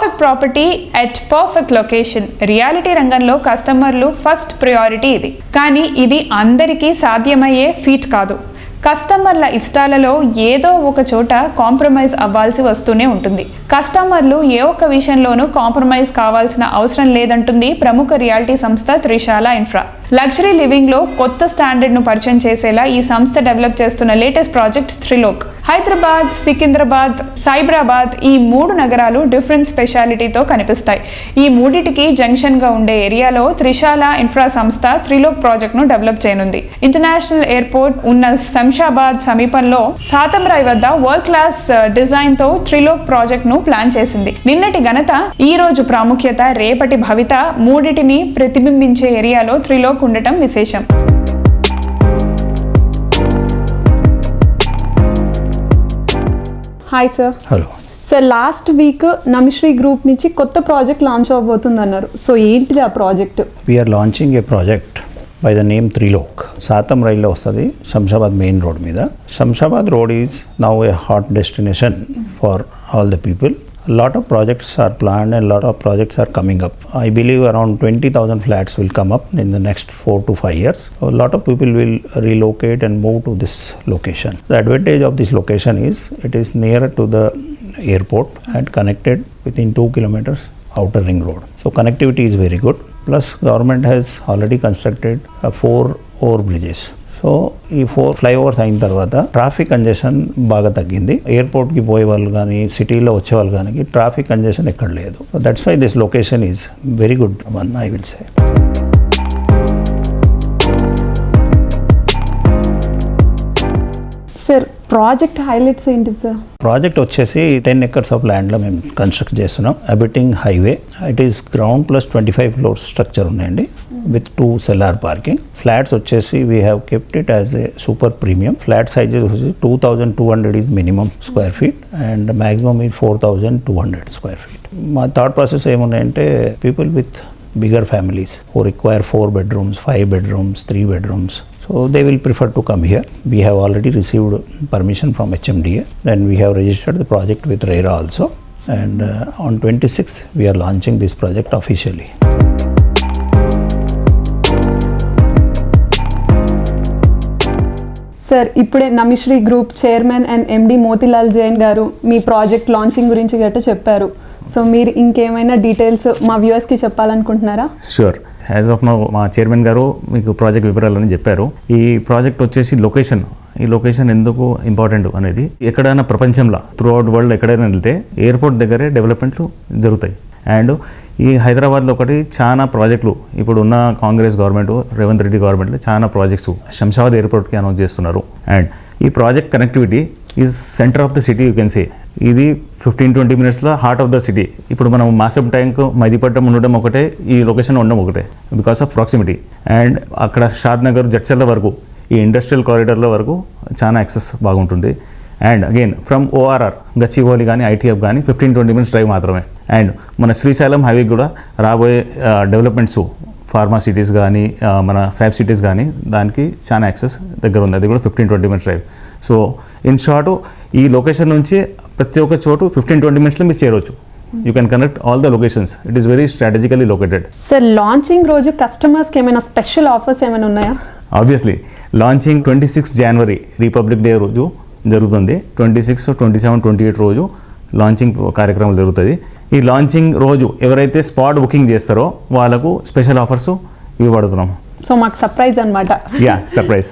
Perfect property at perfect location. Reality రంగంలో కస్టమర్లు first priority ఇది. కానీ ఇది అందరికీ సాధ్యమయ్యే ఫీట్ కాదు. కస్టమర్ల ఇష్టాలలో ఏదో ఒక చోట కాంప్రమైజ్ అవ్వాల్సి వస్తూనే ఉంటుంది. కస్టమర్లు ఏ ఒక్క విషయంలోనూ కాంప్రమైజ్ కావాల్సిన అవసరం లేదంటుంది ప్రముఖ రియాలిటీ సంస్థ త్రిశాల ఇన్ఫ్రా. లగ్జరీ లివింగ్ లో కొత్త స్టాండర్డ్ ను పరిచయం చేసేలా ఈ సంస్థ డెవలప్ చేస్తున్న లేటెస్ట్ ప్రాజెక్ట్ త్రిలోక్. హైదరాబాద్, సికింద్రాబాద్, సైబరాబాద్ ఈ 3 నగరాలు డిఫరెంట్ స్పెషాలిటీతో కనిపిస్తాయి. ఈ మూడిటికి జంక్షన్ గా ఉండే ఏరియాలో త్రిశాల ఇన్ఫ్రా సంస్థ త్రిలోక్ ప్రాజెక్ట్ ను డెవలప్ చేయనుంది. ఇంటర్నేషనల్ ఎయిర్పోర్ట్ ఉన్న శంషాబాద్ సమీపంలో సాతంరాయ్ వద్ద వరల్డ్ క్లాస్ డిజైన్ తో త్రిలోక్ ప్రాజెక్ట్ ను ప్లాన్ చేసింది. నిన్నటి ఘనత, ఈ రోజు ప్రాముఖ్యత, రేపటి భవిత మూడిటిని ప్రతిబింబించే ఏరియాలో త్రిలోక్ ఉండటం విశేషం. Hi sir. Hello sir, last week Namishree group నుంచి కొత్త ప్రాజెక్ట్ లాంచ్ అవబోతుంది అన్నారు. సో ఏంటిది ఆ project? We're launching a project by the name Trilok. సాతం రైల్లో వస్తుంది, శంషాబాద్ మెయిన్ రోడ్ మీద. Shamshabad road is now a hot destination for all the people. A lot of projects are planned and a lot of projects are coming up. I believe around 20,000 flats will come up in the next 4 to 5 years. So a lot of people will relocate and move to this location. The advantage of this location is it is nearer to the airport and connected within 2 kilometers outer ring road. So connectivity is very good. Plus government has already constructed 4 overbridges. So ఈ 4 flyovers అయిన తర్వాత traffic congestion బాగా తగ్గింది. ఎయిర్పోర్ట్కి పోయే వాళ్ళు కానీ సిటీలో వచ్చే వాళ్ళు కానీ ట్రాఫిక్ కంజెషన్ ఎక్కడ లేదు. So that's why this location is very good one, I will say. Sir, project highlights ఏంటి సార్? ప్రాజెక్ట్ వచ్చేసి 10 acres ఆఫ్ ల్యాండ్లో మేము కన్స్ట్రక్ట్ చేస్తున్నాం. Abutting highway. It is ground plus 25 floors structure ఉన్నాయండి with 2 cellar parking. Flats వచ్చేసి we have kept it as a super premium. Flat sizes వచ్చేసి 2,200 is minimum square feet and maximum is 4,200 square feet. మా thought process ఏమున్నాయంటే people with bigger families who require 4 bedrooms, 5 bedrooms, 3 bedrooms. So they will prefer to come here. We have already received permission from HMDA. Then we have registered the project with RERA also. And on 26th we are launching this project officially. Sir, ఇప్పుడే Namishree group chairman and MD Motilal Jain గారు మీ project launching గురించి గట్రా చెప్పారు. So మీరు ఇంకేమైనా details మా వ్యూవర్స్కి చెప్పాలనుకుంటున్నారా? షూర్. యాజ్ ఆఫ్ నౌ మా చైర్మన్ గారు మీకు ప్రాజెక్ట్ వివరాలని చెప్పారు. ఈ ప్రాజెక్ట్ వచ్చేసి లొకేషన్, ఈ లొకేషన్ ఎందుకు ఇంపార్టెంట్ అనేది, ఎక్కడైనా ప్రపంచంలో త్రూ అవుట్ వరల్డ్ ఎక్కడైనా వెళ్తే ఎయిర్పోర్ట్ దగ్గరే డెవలప్మెంట్లు జరుగుతాయి. అండ్ ఈ హైదరాబాద్లో ఒకటి చాలా ప్రాజెక్టులు ఇప్పుడు ఉన్న కాంగ్రెస్ గవర్నమెంట్, రేవంత్ రెడ్డి గవర్నమెంట్లో చాలా ప్రాజెక్ట్స్ శంషాబాద్ ఎయిర్పోర్ట్కి అనౌన్స్ చేస్తున్నారు. అండ్ ఈ project connectivity is centre of the city, you can say. ఇది 15-20 minutesలో హార్ట్ ఆఫ్ ద సిటీ. ఇప్పుడు మనం మాసబ్ ట్యాంక్, మైదీపట్నం ఉండడం ఒకటే, ఈ లొకేషన్ ఉండడం ఒకటే బికాస్ ఆఫ్ ప్రాక్సిమిటీ. అండ్ అక్కడ షాద్ నగర్, జడ్చర్ల వరకు, ఈ ఇండస్ట్రియల్ కారిడార్ల వరకు చాలా యాక్సెస్ బాగుంటుంది. And again from ORR, Gachibowli కానీ ఐటీఎఫ్ కానీ 15-20 minutes డ్రైవ్ మాత్రమే. అండ్ మన శ్రీశైలం హైవే కూడా రాబోయే డెవలప్మెంట్స్, ఫార్మా సిటీస్ కానీ మన ఫ్యాబ్ సిటీస్ కానీ దానికి చాలా యాక్సెస్ దగ్గర ఉంది. అది కూడా 15-20 minutes drive. So in short, ఈ లొకేషన్ నుంచి ప్రతి ఒక్క చోటు 15-20 minutesలో మీరు చేరవచ్చు. You can connect all the locations. It is very strategically located. Sir, launching రోజు కస్టమర్స్కి ఏమైనా స్పెషల్ ఆఫర్స్ ఏమైనా ఉన్నాయా? Obviously launching 26 January republic day రోజు జరుగుతుంది. 26, 27, 28 రోజు లాంచింగ్ కార్యక్రమం జరుగుతుంది. ఈ లాంచింగ్ రోజు ఎవరైతే స్పాట్ బుకింగ్ చేస్తారో వాళ్ళకు స్పెషల్ ఆఫర్స్ ఇవ్వబడుతున్నాం. సో మాకు సర్ప్రైజ్ అన్నమాట. Yeah, surprise.